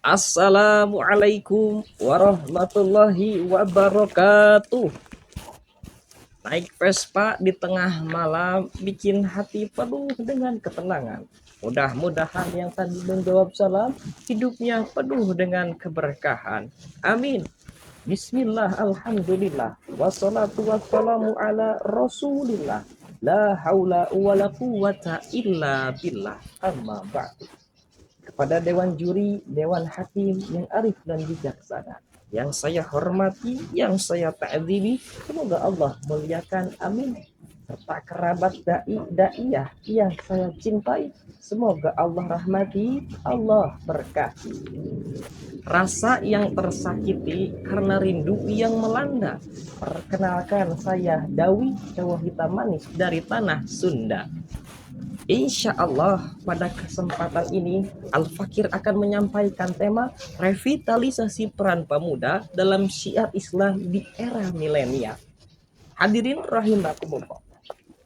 Assalamualaikum warahmatullahi wabarakatuh. Naik Vespa di tengah malam bikin hati penuh dengan ketenangan. Mudah-mudahan yang tadi menjawab salam hidupnya penuh dengan keberkahan. Amin. Bismillah, alhamdulillah, wassalatu wassalamu ala rasulillah. La haula wala quwata illa billah. Amma ba'du. Kepada Dewan Juri, Dewan Hakim yang arif dan bijaksana, yang saya hormati, yang saya ta'zimi, semoga Allah muliakan, amin. Serta kerabat daiyah yang saya cintai, semoga Allah rahmati, Allah berkati. Rasa yang tersakiti karena rindu yang melanda. Perkenalkan, saya Dawi, cowok hitam manis dari tanah Sunda. Insya Allah pada kesempatan ini Al-Fakir akan menyampaikan tema revitalisasi peran pemuda dalam syiar Islam di era milenial. Hadirin rahimakumullah.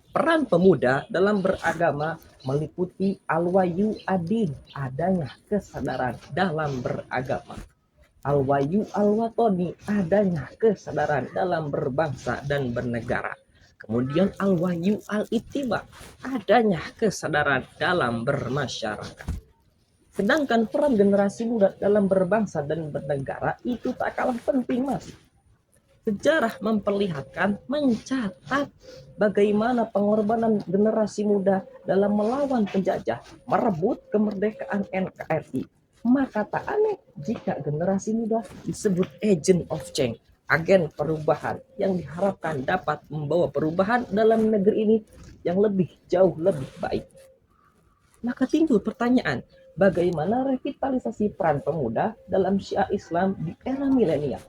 Peran pemuda dalam beragama meliputi al-wayu adin, adanya kesadaran dalam beragama. Al-wayu al-watoni, adanya kesadaran dalam berbangsa dan bernegara. Kemudian al-wahyu al-ittiba, adanya kesadaran dalam bermasyarakat. Sedangkan peran generasi muda dalam berbangsa dan bernegara itu tak kalah penting, Mas. Sejarah memperlihatkan, mencatat bagaimana pengorbanan generasi muda dalam melawan penjajah, merebut kemerdekaan NKRI. Maka tak aneh jika generasi muda disebut agent of change, agen perubahan yang diharapkan dapat membawa perubahan dalam negeri ini yang lebih jauh lebih baik. Maka timbul pertanyaan, bagaimana revitalisasi peran pemuda dalam syiar Islam di era milenial?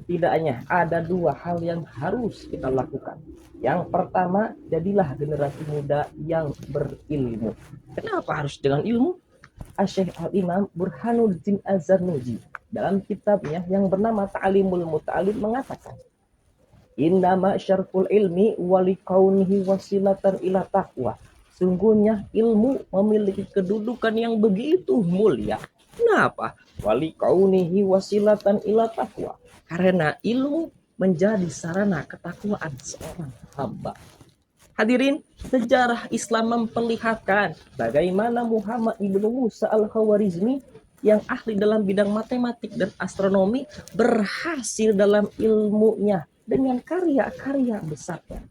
Setidaknya ada dua hal yang harus kita lakukan. Yang pertama, jadilah generasi muda yang berilmu. Kenapa harus dengan ilmu? Syekh Al-Imam Burhanuddin Az-Zarnuji dalam kitabnya yang bernama Ta'limul Muta'alim mengatakan, innama syarful ilmi walikaunihi wasilatan ila taqwa. Sungguhnya ilmu memiliki kedudukan yang begitu mulia. Kenapa? Walikaunihi wasilatan ila taqwa. Karena ilmu menjadi sarana ketakwaan seorang hamba. Hadirin, sejarah Islam memperlihatkan bagaimana Muhammad ibnu Musa al-Khawarizmi yang ahli dalam bidang matematik dan astronomi berhasil dalam ilmunya dengan karya-karya besarnya.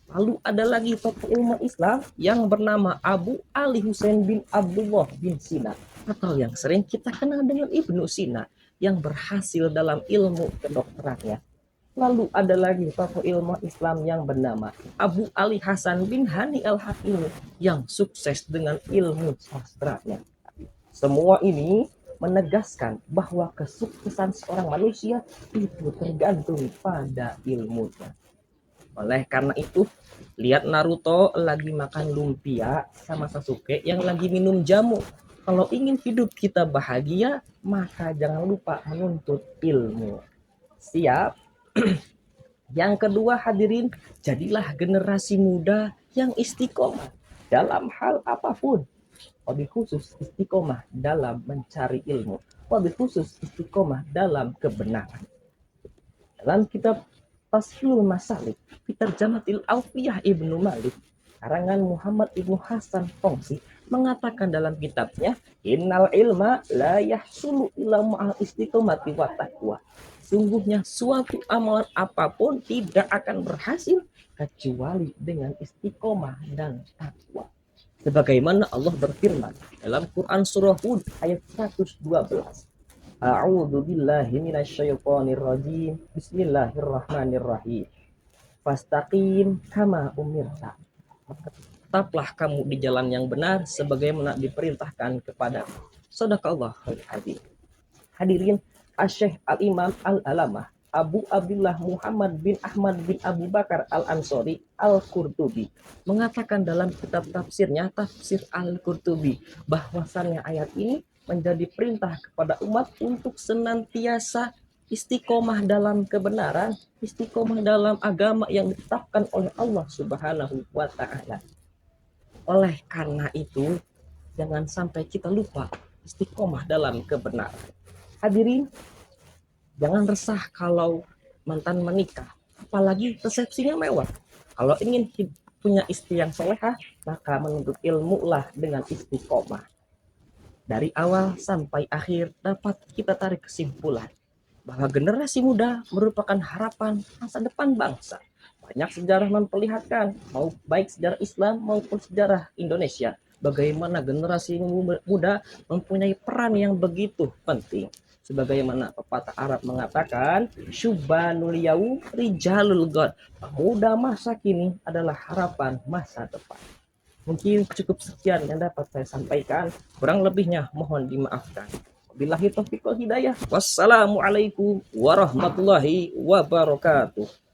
Lalu ada lagi tokoh ilmu Islam yang bernama Abu Ali Husain bin Abdullah bin Sina, atau yang sering kita kenal dengan Ibnu Sina, yang berhasil dalam ilmu kedokterannya. Lalu ada lagi tokoh ilmu Islam yang bernama Abu Ali Hasan bin Hani al-Hakimi yang sukses dengan ilmu sastranya. Semua ini menegaskan bahwa kesuksesan seorang manusia itu tergantung pada ilmunya. Oleh karena itu, lihat Naruto lagi makan lumpia sama Sasuke yang lagi minum jamu. Kalau ingin hidup kita bahagia, maka jangan lupa menuntut ilmu. Siap? Yang kedua, hadirin, jadilah generasi muda yang istiqomah dalam hal apapun. Wabil khusus istiqomah dalam mencari ilmu. Wabil khusus istiqomah dalam kebenaran. Dalam kitab Tashilul Masalik, Tarjamatil Alfiyah Ibnu Malik, karangan Muhammad Ibnu Hasan Tongsi, mengatakan dalam kitabnya, innal ilma la yahsulu illa ma'al istiqomati wa taqwa. Sungguhnya suatu amalan apapun tidak akan berhasil kecuali dengan istiqomah dan takwa. Sebagaimana Allah berfirman dalam Quran surah Hud ayat 112. A'udzu billahi minasyaitonir rajim. Bismillahirrahmanirrahim. Fastaqim kama umirta. Tetaplah kamu di jalan yang benar sebagaimana diperintahkan kepada. Shadaqallahul adzim. Hadirin, Syekh Al-Imam Al-Alamah Abu Abdullah Muhammad bin Ahmad bin Abu Bakar Al-Ansori Al-Qurtubi mengatakan dalam kitab tafsirnya, Tafsir Al-Qurtubi, bahwasannya ayat ini menjadi perintah kepada umat untuk senantiasa istiqomah dalam kebenaran, istiqomah dalam agama yang ditetapkan oleh Allah Subhanahu wa Ta'ala. Oleh karena itu, jangan sampai kita lupa istiqomah dalam kebenaran. Hadirin, jangan resah kalau mantan menikah, apalagi resepsinya mewah. Kalau ingin punya istri yang solehah, maka menuntut ilmu lah dengan istiqomah. Dari awal sampai akhir dapat kita tarik kesimpulan bahwa generasi muda merupakan harapan masa depan bangsa. Banyak sejarah memperlihatkan, mau baik sejarah Islam maupun sejarah Indonesia, bagaimana generasi muda mempunyai peran yang begitu penting. Sebagaimana pepatah Arab mengatakan, syubanul yau rijalul god. Pemuda masa kini adalah harapan masa depan. Mungkin cukup sekian yang dapat saya sampaikan. Kurang lebihnya mohon dimaafkan. Billahi taufiq wal hidayah. Wassalamualaikum warahmatullahi wabarakatuh.